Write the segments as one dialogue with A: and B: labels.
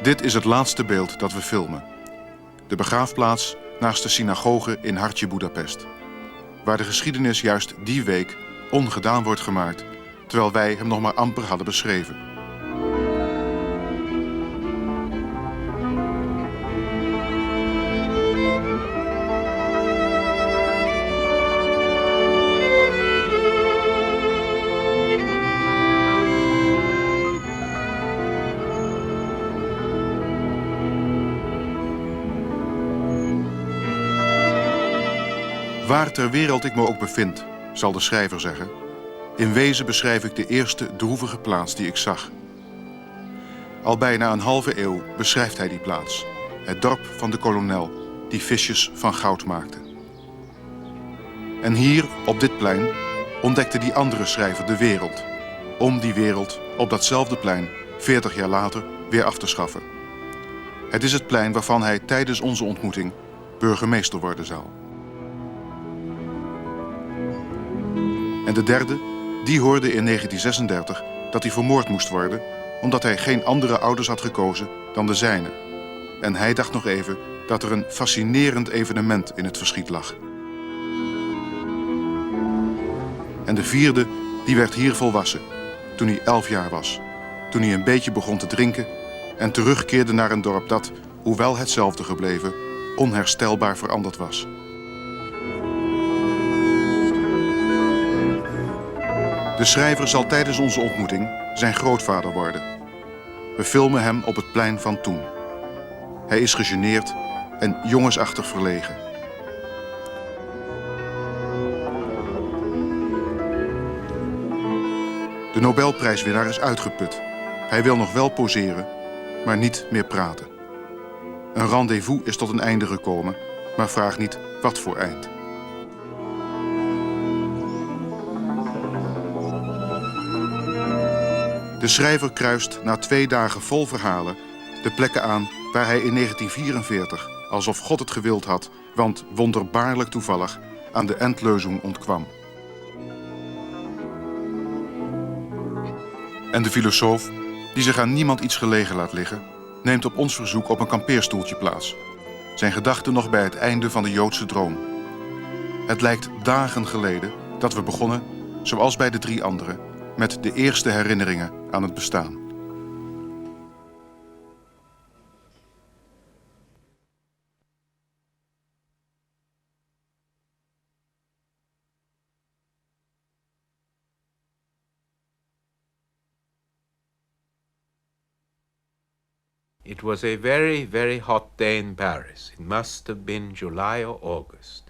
A: Dit is het laatste beeld dat we filmen. De begraafplaats naast de synagoge in hartje Boedapest. Waar de geschiedenis juist die week ongedaan wordt gemaakt, terwijl wij hem nog maar amper hadden beschreven. Waar ter wereld ik me ook bevind, zal de schrijver zeggen, in wezen beschrijf ik de eerste droevige plaats die ik zag. Al bijna een halve eeuw beschrijft hij die plaats, het dorp van de kolonel die visjes van goud maakte. En hier, op dit plein, ontdekte die andere schrijver de wereld, om die wereld op datzelfde plein 40 jaar later weer af te schaffen. Het is het plein waarvan hij tijdens onze ontmoeting burgemeester worden zal. En de derde, die hoorde in 1936 dat hij vermoord moest worden, omdat hij geen andere ouders had gekozen dan de zijne. En hij dacht nog even dat er een fascinerend evenement in het verschiet lag. En de vierde, die werd hier volwassen, toen hij 11 jaar was. Toen hij een beetje begon te drinken en terugkeerde naar een dorp dat, hoewel hetzelfde gebleven, onherstelbaar veranderd was. De schrijver zal tijdens onze ontmoeting zijn grootvader worden. We filmen hem op het plein van toen. Hij is gegeneerd en jongensachtig verlegen. De Nobelprijswinnaar is uitgeput. Hij wil nog wel poseren, maar niet meer praten. Een rendezvous is tot een einde gekomen, maar vraag niet wat voor eind. De schrijver kruist na 2 dagen vol verhalen de plekken aan waar hij in 1944, alsof God het gewild had, want wonderbaarlijk toevallig, aan de Endlösung ontkwam. En de filosoof, die zich aan niemand iets gelegen laat liggen, neemt op ons verzoek op een kampeerstoeltje plaats. Zijn gedachten nog bij het einde van de Joodse droom. Het lijkt dagen geleden dat we begonnen, zoals bij de 3 anderen, met de eerste herinneringen aan het bestaan.
B: It was a very, very hot day in Paris. It must have been July or August.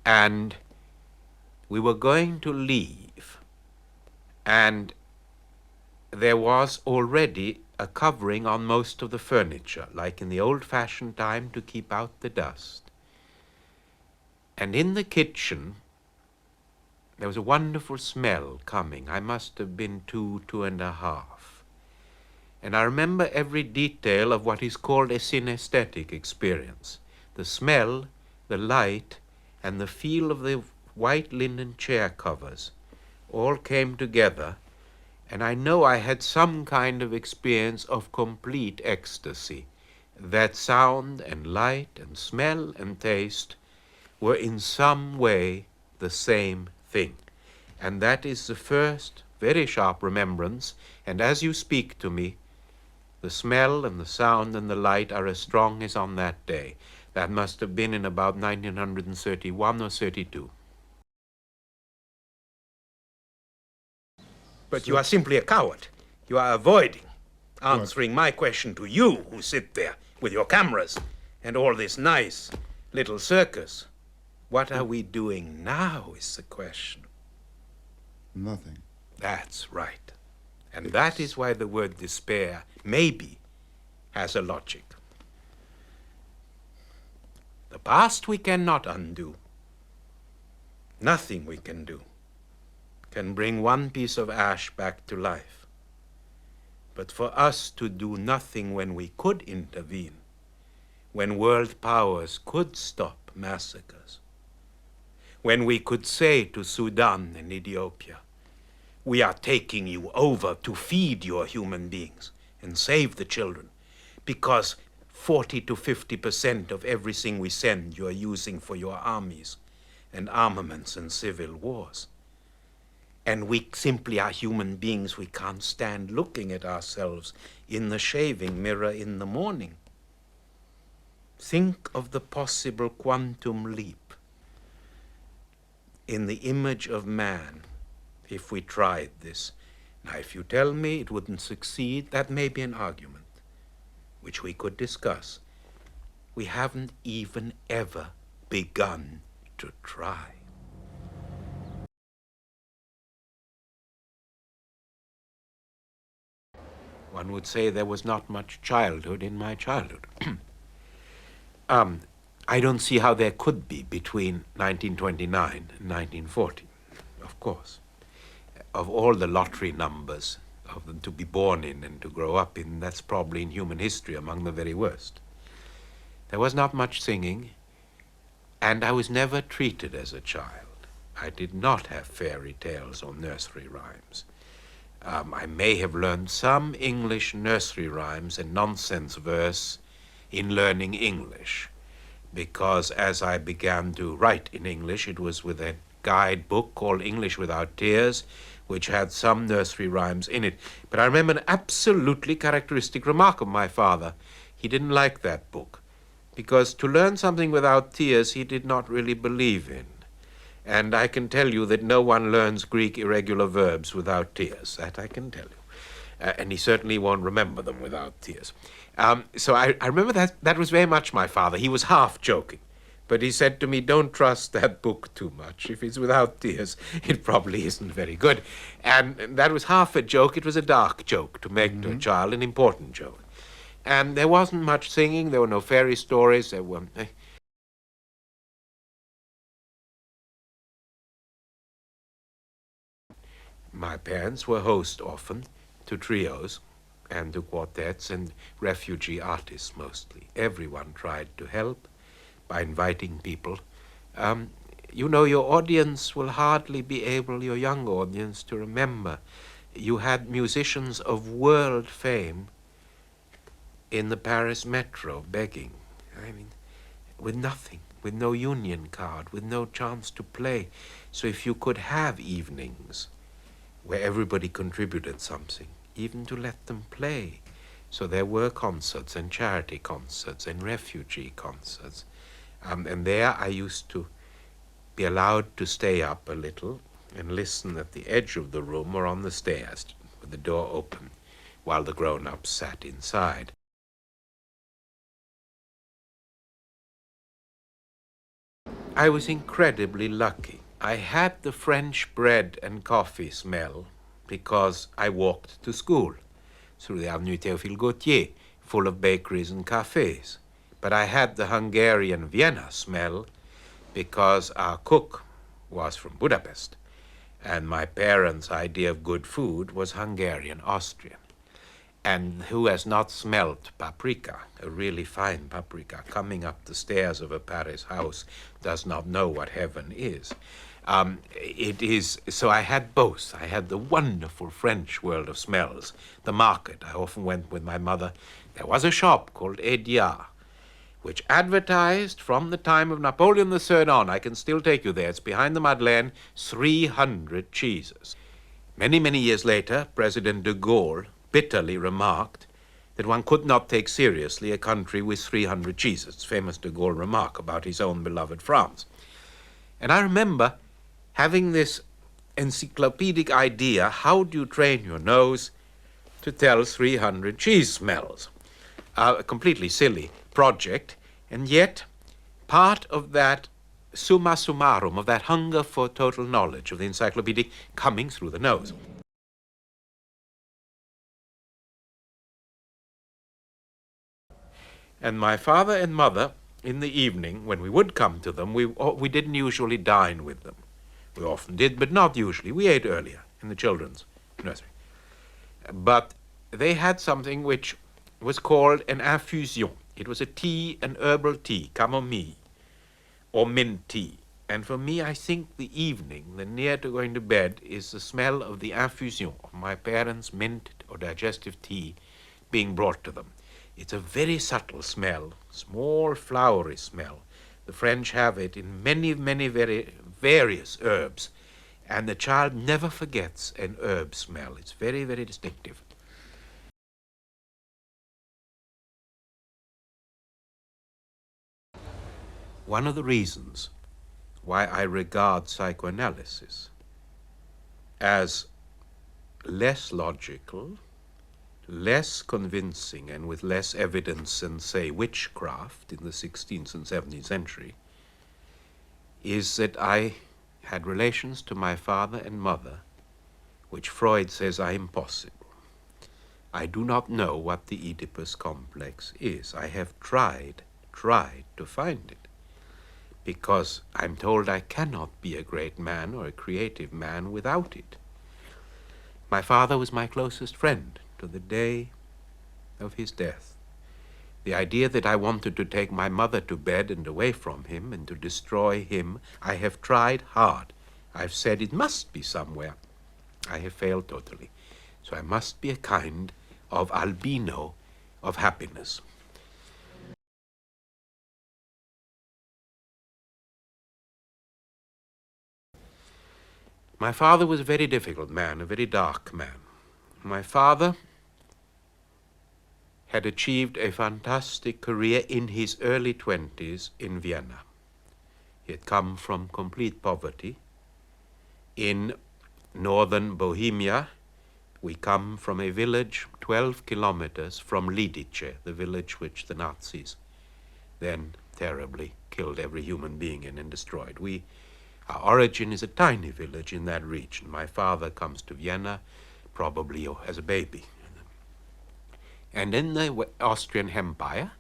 B: And we were going to leave. And there was already a covering on most of the furniture, like in the old-fashioned time, to keep out the dust. And in the kitchen, there was a wonderful smell coming. I must have been 2.5. And I remember every detail of what is called a synesthetic experience. The smell, the light, and the feel of the white linen chair covers all came together, and I know I had some kind of experience of complete ecstasy, that sound and light and smell and taste were in some way the same thing. And that is the first very sharp remembrance, and as you speak to me, the smell and the sound and the light are as strong as on that day. That must have been in about 1931 or 32.
C: But you are simply a coward. You are avoiding answering my question to you who sit there with your cameras and all this nice little circus. What are we doing now is the question.
A: Nothing.
C: That's right. And that is why the word despair, maybe, has a logic. The past we cannot undo. Nothing we can do can bring one piece of ash back to life. But for us to do nothing when we could intervene, when world powers could stop massacres, when we could say to Sudan and Ethiopia, we are taking you over to feed your human beings and save the children. because 40 to 50% of everything we send you are using for your armies and armaments and civil wars. And we simply are human beings. We can't stand looking at ourselves in the shaving mirror in the morning. Think of the possible quantum leap in the image of man if we tried this. Now, if you tell me it wouldn't succeed, that may be an argument which we could discuss. We haven't even ever begun to try. One would say there was not much childhood in my childhood. I don't see how there could be between 1929 and 1940, of course. Of all the lottery numbers of them to be born in and to grow up in, that's probably in human history among the very worst. There was not much singing, and I was never treated as a child. I did not have fairy tales or nursery rhymes. I may have learned some English nursery rhymes and nonsense verse in learning English, because as I began to write in English, it was with a guidebook called English Without Tears, which had some nursery rhymes in it. But I remember an absolutely characteristic remark of my father. He didn't like that book, because to learn something without tears he did not really believe in. And I can tell you that no one learns Greek irregular verbs without tears. That I can tell you. And he certainly won't remember them without tears. So I remember that was very much my father. He was half joking. But he said to me, don't trust that book too much. If it's without tears, it probably isn't very good. And that was half a joke. It was a dark joke to make to a child, an important joke. And there wasn't much singing. There were no fairy stories. There were... My parents were host often to trios and to quartets and refugee artists mostly. Everyone tried to help by inviting people. You know, your audience will hardly be able, your young audience, to remember. You had musicians of world fame in the Paris metro begging. I mean, with nothing, with no union card, with no chance to play. So if you could have evenings where everybody contributed something, even to let them play. So there were concerts and charity concerts and refugee concerts. And there I used to be allowed to stay up a little and listen at the edge of the room or on the stairs with the door open while the grown-ups sat inside. I was incredibly lucky. I had the French bread and coffee smell because I walked to school through the Avenue Théophile Gautier, full of bakeries and cafes. But I had the Hungarian Vienna smell because our cook was from Budapest, and my parents' idea of good food was Hungarian Austrian. And who has not smelt paprika, a really fine paprika, coming up the stairs of a Paris house does not know what heaven is. So I had both. I had the wonderful French world of smells, the market. I often went with my mother. There was a shop called Ediard, which advertised from the time of Napoleon III on. I can still take you there. It's behind the Madeleine, 300 cheeses. Many, many years later, President de Gaulle bitterly remarked that one could not take seriously a country with 300 cheeses. Famous de Gaulle remark about his own beloved France. And I remember having this encyclopedic idea, how do you train your nose to tell 300 cheese smells? A completely silly project, and yet part of that summa summarum, of that hunger for total knowledge of the encyclopedic coming through the nose. And my father and mother, in the evening, when we would come to them, we didn't usually dine with them. We often did, but not usually. We ate earlier in the children's nursery. But they had something which was called an infusion. It was a tea, an herbal tea, camomile, or mint tea. And for me, I think the evening, the near to going to bed, is the smell of the infusion, of my parents' mint or digestive tea being brought to them.
B: It's a very subtle smell, small flowery smell. The French have it in many, many very various herbs, and the child never forgets an herb smell. It's very, very distinctive. One of the reasons why I regard psychoanalysis as less logical, less convincing, and with less evidence than, say, witchcraft in the 16th and 17th century, is that I had relations to my father and mother which Freud says are impossible. I do not know what the Oedipus complex is. I have tried to find it, because I'm told I cannot be a great man or a creative man without it. My father was my closest friend to the day of his death. The idea that I wanted to take my mother to bed and away from him and to destroy him, I have tried hard. I've said it must be somewhere. I have failed totally. So I must be a kind of albino of happiness. My father was a very difficult man, a very dark man. My father had achieved a fantastic career in his early 20s in Vienna. He had come from complete poverty. In northern Bohemia, we come from a village 12 kilometers from Lidice, the village which the Nazis then terribly killed every human being in and destroyed. Our origin is a tiny village in that region. My father comes to Vienna probably as a baby. And in the Austrian Empire,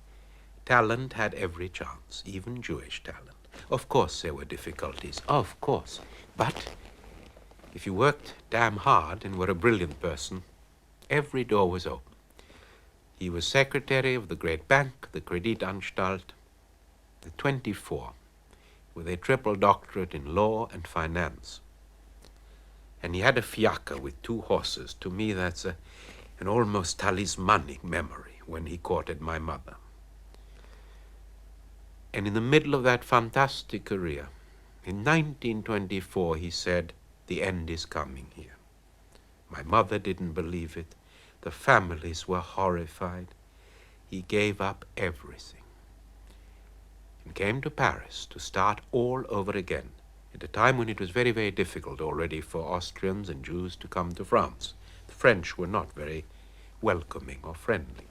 B: talent had every chance, even Jewish talent. Of course there were difficulties, of course. But if you worked damn hard and were a brilliant person, every door was open. He was secretary of the great bank, the Kreditanstalt, at 24, with a triple doctorate in law and finance. And he had a fiacre with 2 horses. To me, that's an almost talismanic memory when he courted my mother. And in the middle of that fantastic career, in 1924, he said, "The end is coming here." My mother didn't believe it. The families were horrified. He gave up everything and came to Paris to start all over again, at a time when it was very, very difficult already for Austrians and Jews to come to France. The French were not very welcoming or friendly.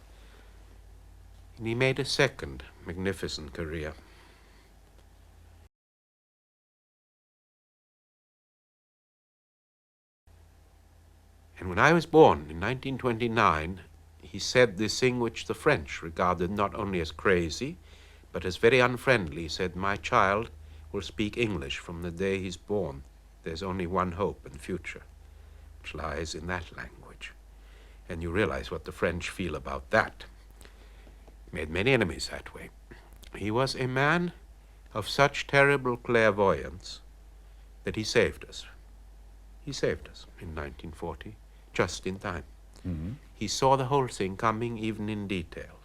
B: And he made a second magnificent career. And when I was born in 1929, he said this thing which the French regarded not only as crazy, but as very unfriendly. He said, "My child will speak English from the day he's born. There's only one hope and future, which lies in that language." And you realize what the French feel about that. Made many enemies that way. He was a man of such terrible clairvoyance that he saved us. He saved us in 1940, just in time. Mm-hmm. He saw the whole thing coming, even in detail.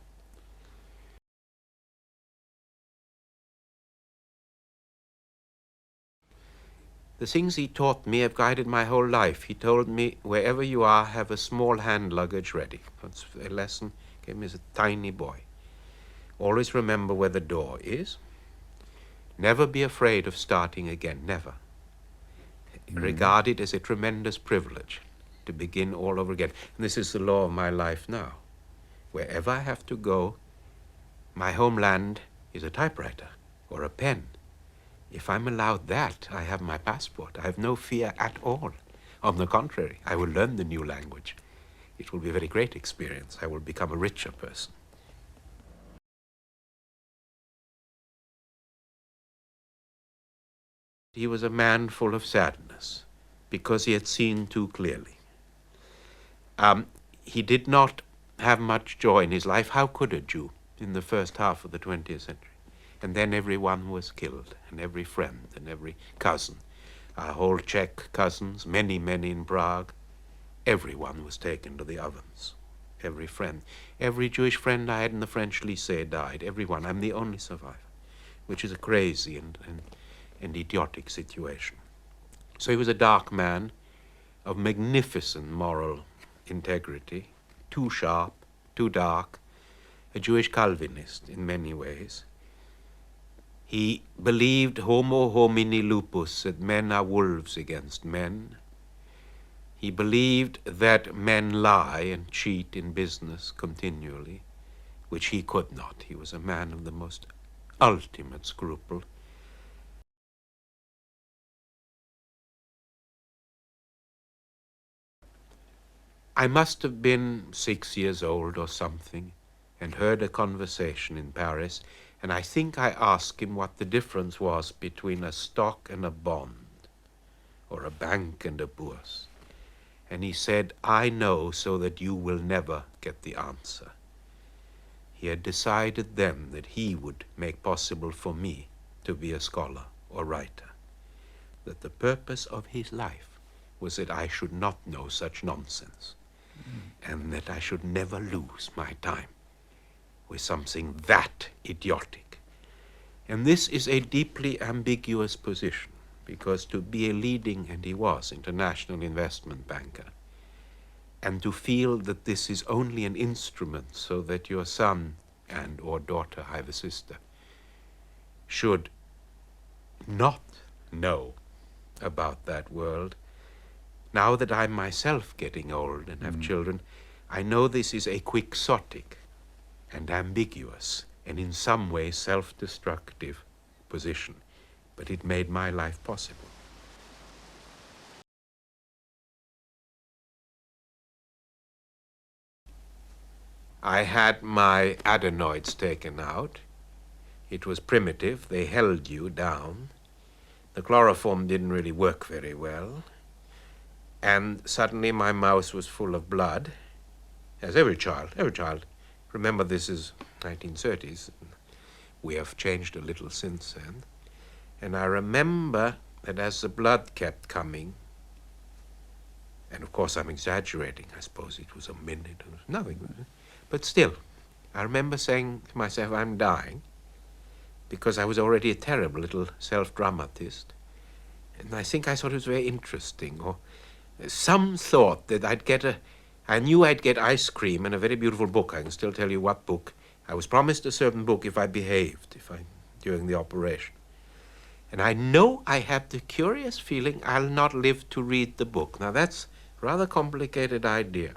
B: The things he taught me have guided my whole life. He told me, wherever you are, have a small hand luggage ready. That's a lesson he gave me as a tiny boy. Always remember where the door is. Never be afraid of starting again, never. Regard it as a tremendous privilege to begin all over again. And this is the law of my life now. Wherever I have to go, my homeland is a typewriter or a pen. If I'm allowed that, I have my passport. I have no fear at all. On the contrary, I will learn the new language. It will be a very great experience. I will become a richer person. He was a man full of sadness because he had seen too clearly. He did not have much joy in his life. How could a Jew in the first half of the 20th century? And then everyone was killed, and every friend and every cousin. Our whole Czech cousins, many in Prague, everyone was taken to the ovens. every friend. Every Jewish friend I had in the French lycée died, everyone. I'm the only survivor, which is a crazy and idiotic situation. So he was a dark man of magnificent moral integrity, too sharp, too dark, a Jewish Calvinist in many ways. He believed homo homini lupus, that men are wolves against men. He believed that men lie and cheat in business continually, which he could not. He was a man of the most ultimate scruple. I must have been 6 years old or something, and heard a conversation in Paris, and I think I asked him what the difference was between a stock and a bond, or a bank and a bourse. And he said, I know so that you will never get the answer. He had decided then that he would make possible for me to be a scholar or writer, that the purpose of his life was that I should not know such nonsense, and that I should never lose my time with something that idiotic. And this is a deeply ambiguous position, because to be a leading, and he was, international investment banker, and to feel that this is only an instrument so that your son and or daughter, I have a sister, should not know about that world. Now that I'm myself getting old and have children, I know this is a quixotic and ambiguous and in some way self-destructive position, but it made my life possible. I had my adenoids taken out. It was primitive. They held you down. The chloroform didn't really work very well. And suddenly my mouth was full of blood, as every child. Remember, this is 1930s. We have changed a little since then. And I remember that as the blood kept coming, and of course I'm exaggerating, I suppose it was a minute or nothing, but still, I remember saying to myself, I'm dying, because I was already a terrible little self-dramatist. And I think I thought it was very interesting, or some thought that I knew I'd get ice cream and a very beautiful book. I can still tell you what book. I was promised a certain book if I behaved, during the operation. And I know I have the curious feeling I'll not live to read the book. Now that's a rather complicated idea.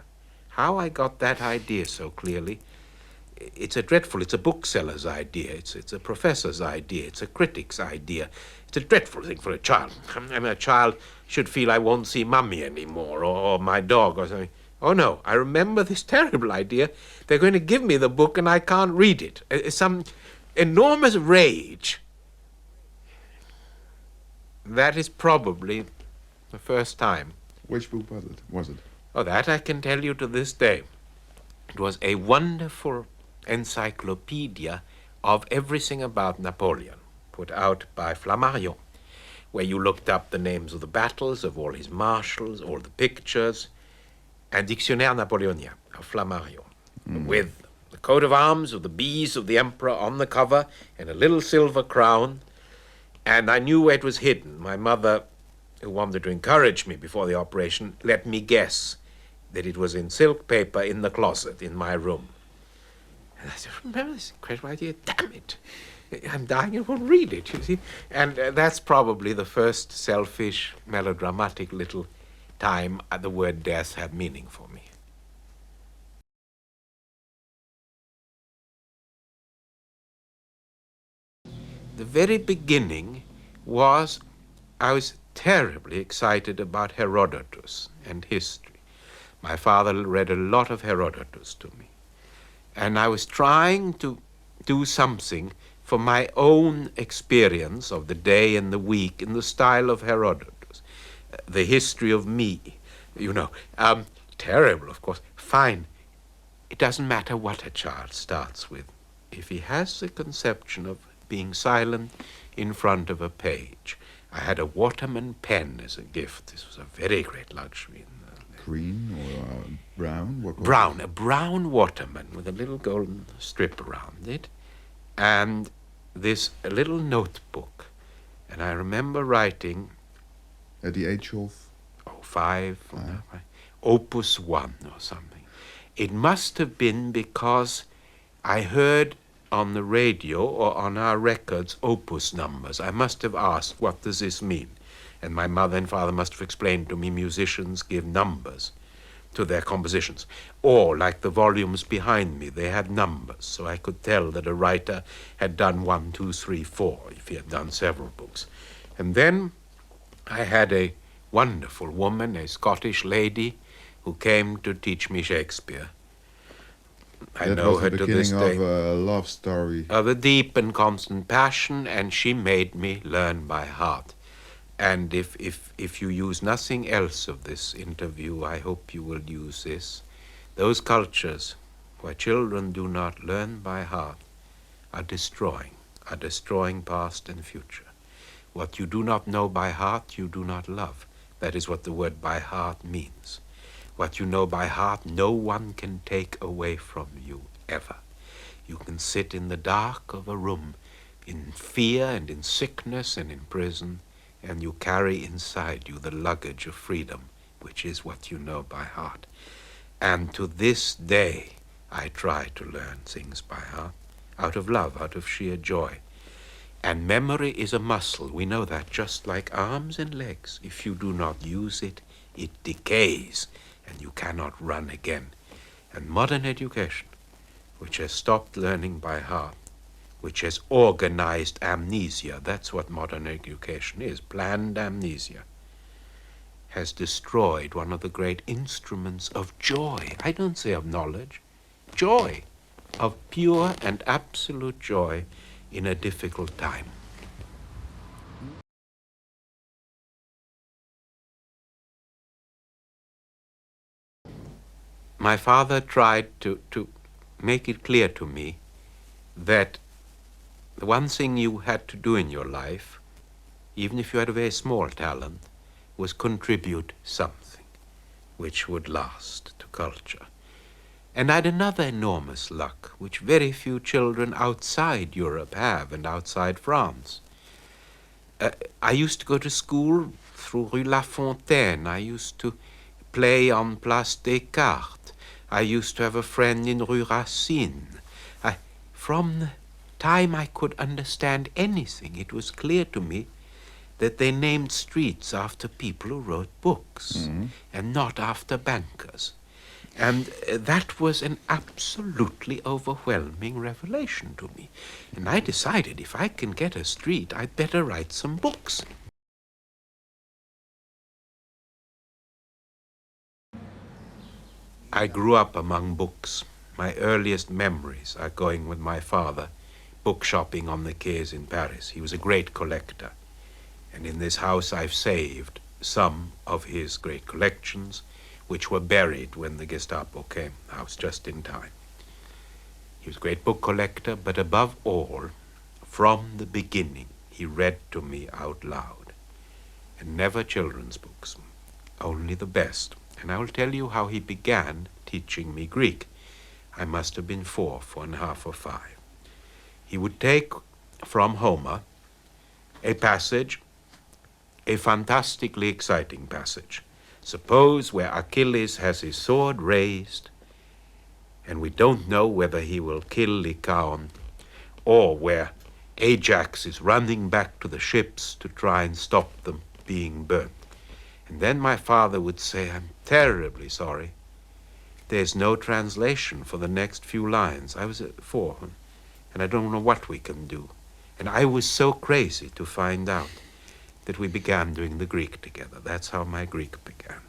B: How I got that idea so clearly, it's a bookseller's idea, it's a professor's idea, it's a critic's idea. It's a dreadful thing for a child. I mean, a child should feel I won't see Mummy anymore, or my dog, or something. Oh no, I remember this terrible idea. They're going to give me the book and I can't read it. It's some enormous rage. That is probably the first time.
A: Which book was it?
B: Oh, that I can tell you to this day. It was a wonderful encyclopedia of everything about Napoleon, put out by Flammarion, where you looked up the names of the battles, of all his marshals, all the pictures, and Dictionnaire Napoléonien of Flammarion, with the coat of arms of the bees of the emperor on the cover and a little silver crown. And I knew where it was hidden. My mother, who wanted to encourage me before the operation, let me guess that it was in silk paper in the closet in my room. And I said, remember this incredible idea? Damn it. I'm dying and won't read it, you see. And that's probably the first selfish, melodramatic little time the word death had meaning for me. The very beginning was, I was terribly excited about Herodotus and history. My father read a lot of Herodotus to me. And I was trying to do something for my own experience of the day and the week in the style of Herodotus. The history of me, terrible, of course. Fine. It doesn't matter what a child starts with. If he has the conception of being silent in front of a page. I had a Waterman pen as a gift. This was a very great luxury in the
A: green or brown? What
B: Brown, a brown waterman with a little golden strip around it, and this little notebook. And I remember writing...
A: At the age of?
B: 5, Opus 1 or something. It must have been because I heard on the radio or on our records opus numbers. I must have asked, what does this mean? And my mother and father must have explained to me, musicians give numbers to their compositions. Or, like the volumes behind me, they had numbers, so I could tell that a writer had done 1, 2, 3, 4, if he had done several books. And then I had a wonderful woman, a Scottish lady, who came to teach me Shakespeare. I know her to this day.
A: That was the beginning of a love story.
B: Of a deep and constant passion, and she made me learn by heart. And if you use nothing else of this interview, I hope you will use this. Those cultures where children do not learn by heart are destroying past and future. What you do not know by heart, you do not love. That is what the word by heart means. What you know by heart, no one can take away from you, ever. You can sit in the dark of a room, in fear and in sickness and in prison, and you carry inside you the luggage of freedom, which is what you know by heart. And to this day, I try to learn things by heart, out of love, out of sheer joy. And memory is a muscle. We know that, just like arms and legs. If you do not use it, it decays, and you cannot run again. And modern education, which has stopped learning by heart, which has organized amnesia, that's what modern education is, planned amnesia, has destroyed one of the great instruments of joy. I don't say of knowledge, joy, of pure and absolute joy in a difficult time. My father tried to make it clear to me that the one thing you had to do in your life, even if you had a very small talent, was contribute something which would last to culture. And I had another enormous luck, which very few children outside Europe have, and outside France. I used to go to school through Rue La Fontaine. I used to play on Place Descartes. I used to have a friend in Rue Racine. From the time I could understand anything, it was clear to me that they named streets after people who wrote books, and not after bankers. And that was an absolutely overwhelming revelation to me. And I decided if I can get a street, I'd better write some books. I grew up among books. My earliest memories are going with my father, book shopping on the quays in Paris. He was a great collector. And in this house I've saved some of his great collections, which were buried when the Gestapo came. I was just in time. He was a great book collector, but above all, from the beginning, he read to me out loud. And never children's books, only the best. And I will tell you how he began teaching me Greek. I must have been 4 and a half or 5. He would take from Homer a passage, a fantastically exciting passage. Suppose where Achilles has his sword raised, and we don't know whether he will kill Lycaon, or where Ajax is running back to the ships to try and stop them being burnt. And then my father would say, I'm terribly sorry. There's no translation for the next few lines. I was at 4, and I don't know what we can do. And I was so crazy to find out that we began doing the Greek together. That's how my Greek began.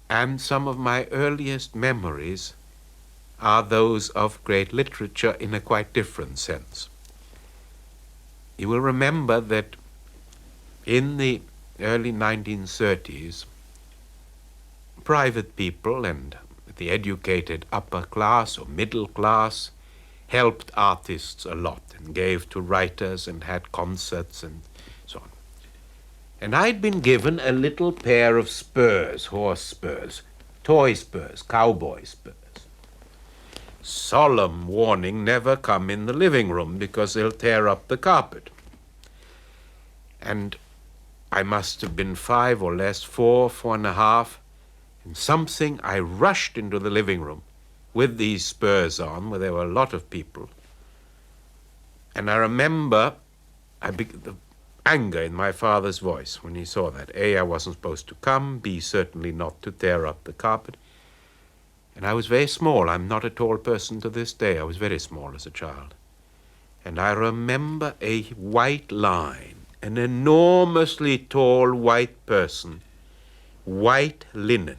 B: And some of my earliest memories are those of great literature in a quite different sense. You will remember that in the early 1930s, private people and the educated upper class or middle class helped artists a lot and gave to writers and had concerts and so on. And I'd been given a little pair of spurs, horse spurs, toy spurs, cowboy spurs. Solemn warning, never come in the living room because they'll tear up the carpet. And I must have been 5 or less, 4, 4.5, and something, I rushed into the living room with these spurs on, where there were a lot of people. And I remember the anger in my father's voice when he saw that. A, I wasn't supposed to come, B, certainly not to tear up the carpet. And I was very small. I'm not a tall person to this day. I was very small as a child. And I remember a white line, an enormously tall white person, white linen,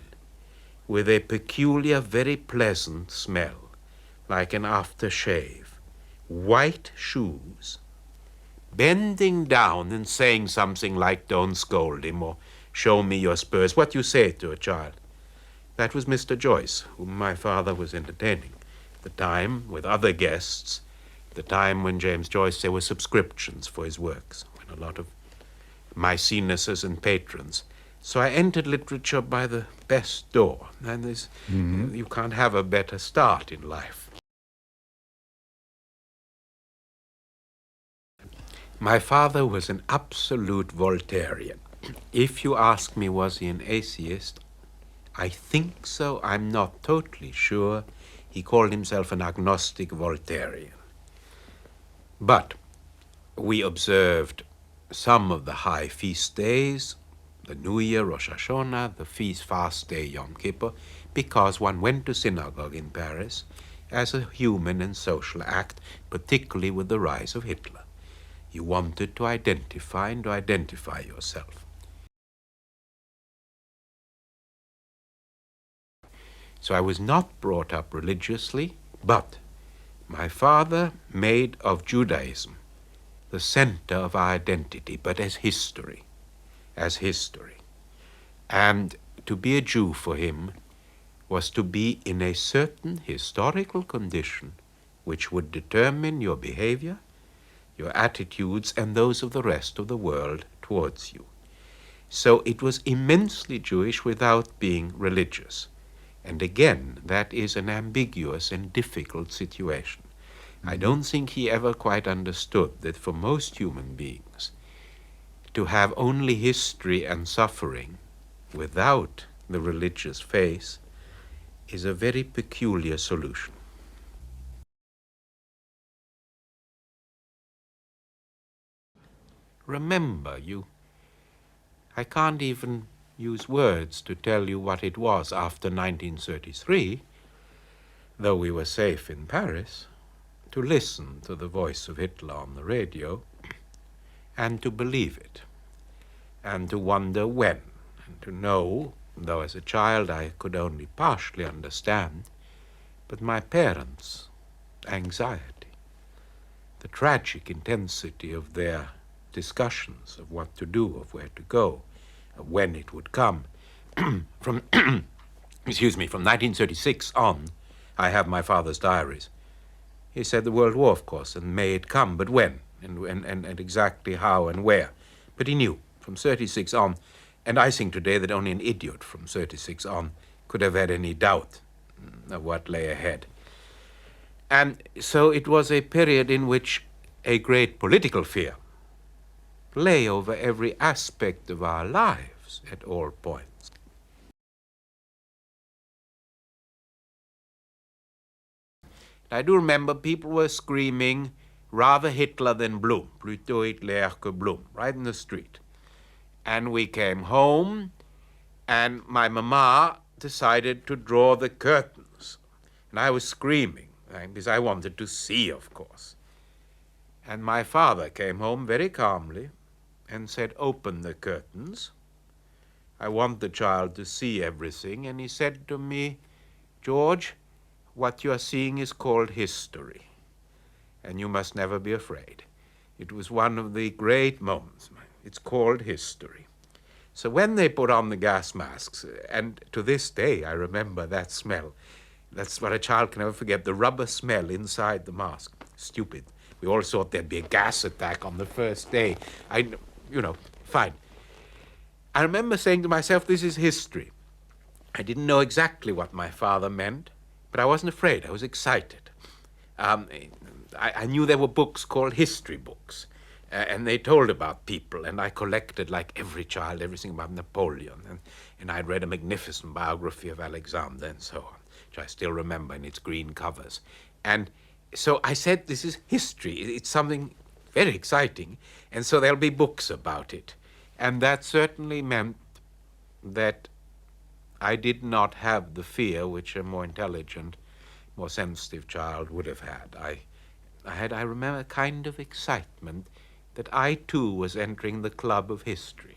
B: with a peculiar, very pleasant smell, like an aftershave, white shoes, bending down and saying something like, "Don't scold him," or "Show me your spurs," what you say to a child. That was Mr. Joyce, whom my father was entertaining at the time with other guests, at the time when James Joyce, there were subscriptions for his works, when a lot of Maecenases and patrons. So I entered literature by the best door, and you can't have a better start in life. My father was an absolute Voltairean. If you ask me, was he an atheist? I think so. I'm not totally sure. He called himself an agnostic Voltairean. But we observed some of the high feast days, the New Year, Rosh Hashanah, the fast day, Yom Kippur, because one went to synagogue in Paris as a human and social act, particularly with the rise of Hitler. You wanted to identify and to identify yourself. So I was not brought up religiously, but my father made of Judaism the center of our identity, but as history. And to be a Jew for him was to be in a certain historical condition which would determine your behavior, your attitudes, and those of the rest of the world towards you. So it was immensely Jewish without being religious. And again, that is an ambiguous and difficult situation. I don't think he ever quite understood that for most human beings, to have only history and suffering without the religious faith is a very peculiar solution. Remember, I can't even use words to tell you what it was after 1933, though we were safe in Paris, to listen to the voice of Hitler on the radio and to believe it, and to wonder when, and to know, though as a child I could only partially understand, but my parents' anxiety, the tragic intensity of their discussions of what to do, of where to go, of when it would come. From 1936 on, I have my father's diaries. He said the World War, of course, and may it come, but when, and exactly how and where. But he knew from 36 on, and I think today that only an idiot from 36 on could have had any doubt of what lay ahead. And so it was a period in which a great political fear lay over every aspect of our lives at all points. I do remember people were screaming, "Rather Hitler than Blum," plutôt Hitler que Blum, right in the street. And we came home, and my mama decided to draw the curtains. And I was screaming, because I wanted to see, of course. And my father came home very calmly and said, "Open the curtains. I want the child to see everything." And he said to me, "George, what you are seeing is called history, and you must never be afraid." It was one of the great moments. It's called history. So when they put on the gas masks, and to this day I remember that smell, that's what a child can never forget, the rubber smell inside the mask. Stupid. We all thought there'd be a gas attack on the first day. fine. I remember saying to myself, this is history. I didn't know exactly what my father meant, but I wasn't afraid. I was excited. I knew there were books called history books, and they told about people, and I collected, like every child, everything about Napoleon, and I'd read a magnificent biography of Alexander and so on, which I still remember in its green covers. And so I said, this is history. It's something very exciting, and so there'll be books about it. And that certainly meant that I did not have the fear which a more intelligent, more sensitive child would have had. I remember, a kind of excitement that I too was entering the club of history.